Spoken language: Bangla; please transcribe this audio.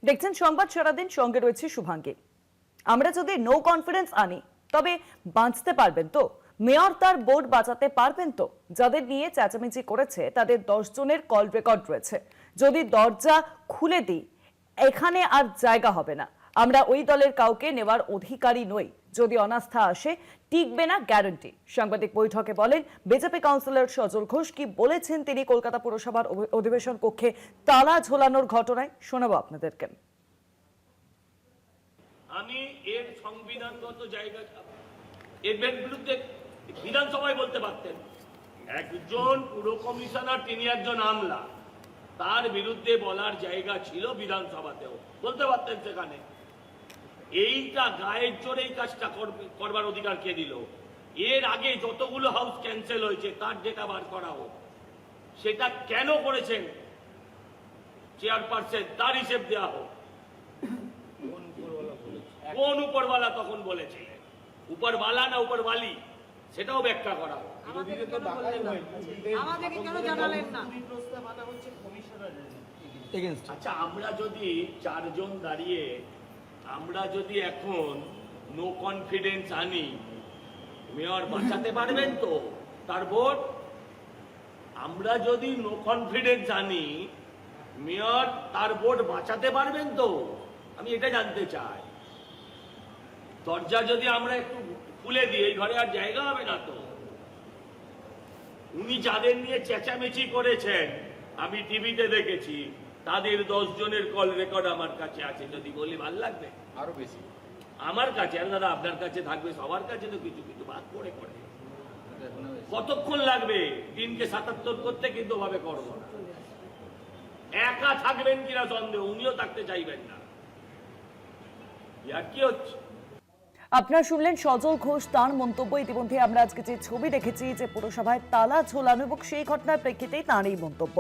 দেখছেন সংবাদ সারাদিন, সঙ্গে রয়েছে শুভাঙ্গী। আমরা যদি নো কনফিডেন্স আনি তবে বাঁচতে পারবেন তো? মেয়র তার বোর্ড বাঁচাতে পারবেন তো? যাদের নিয়ে চেঁচামেচি করেছে তাদের 10 জনের কল রেকর্ড রয়েছে। যদি দরজা খুলে দিই এখানে আর জায়গা হবে না। আমরা ওই দলের কাউকে নেওয়ার অধিকারী নই। যদি অনাস্থা আসে টিকবে না গ্যারান্টি। সাংবাদিক বৈঠকে বলেন বিজেপি কাউন্সিলর সজল ঘোষ। কি বলেছেন তিনি কলকাতা পুরসভার অধিবেশন কক্ষে তালা ঝোলানোর ঘটনায়? শোনাবো আপনাদেরকে। আমি এর সংবিধানগত জায়গা এর বিরুদ্ধে বিধানসভায় বলতে পারতেন। একজন পুর কমিশনার, তিনি একজন আমলা, তার বিরুদ্ধে বলার জায়গা ছিল বিধানসভাতেও, বলতে পারতেন সেখানে। এইটা গায়ের জোরে এই কাজটা করবার অধিকার কে দিল? এর আগে যতগুলো হাউস ক্যান্সেল হয়েছে তার ডেটা বার করা হোক। সেটা কেন করেছেন চেয়ারপারসন, তার হিসেব দেওয়া হোক। কোন উপরওয়ালা তখন বলেছিলেন? উপরওয়ালা না উপরওয়ালি, সেটাও ব্যাখ্যা করা হোক। আচ্ছা, আমরা যদি চারজন দাঁড়িয়ে আমরা যদি এখন নো কনফিডেন্স আনি, মেয়র বাঁচাতে পারবেন তো তার ভোট? আমরা যদি নো কনফিডেন্স আনি, মেয়র তার ভোট বাঁচাতে পারবেন তো? আমি এটা জানতে চাই। দরজা যদি আমরা একটু খুলে দিই, এই ঘরে আর জায়গা হবে না তো। উনি যাদের নিয়ে চেঁচামেচি করেছেন আমি টিভিতে দেখেছি, তাদের 10 জনের কল রেকর্ড আমার কাছে আছে। যদি বলি ভাল লাগবে? আরো বেশি আমার কাছে। আর দাদা আপনার কাছে থাকবে, সবার কাছে তো কিছু কিছু বাদ করে করে। কতক্ষণ লাগবে দিনকে 77 করতে? কিন্তু ভাবে করব না। একা থাকবেন কিনা সন্দেহ, উনিও থাকতে চাইবেন না। কি হচ্ছে? আপনারা শুনলেন সজল ঘোষ, তার মন্তব্য। ইতিমধ্যে আমরা আজকে যে ছবি দেখেছি যে পুরসভায় তালা ঝোলানো, এবং সেই ঘটনার প্রেক্ষিতেই তার এই মন্তব্য।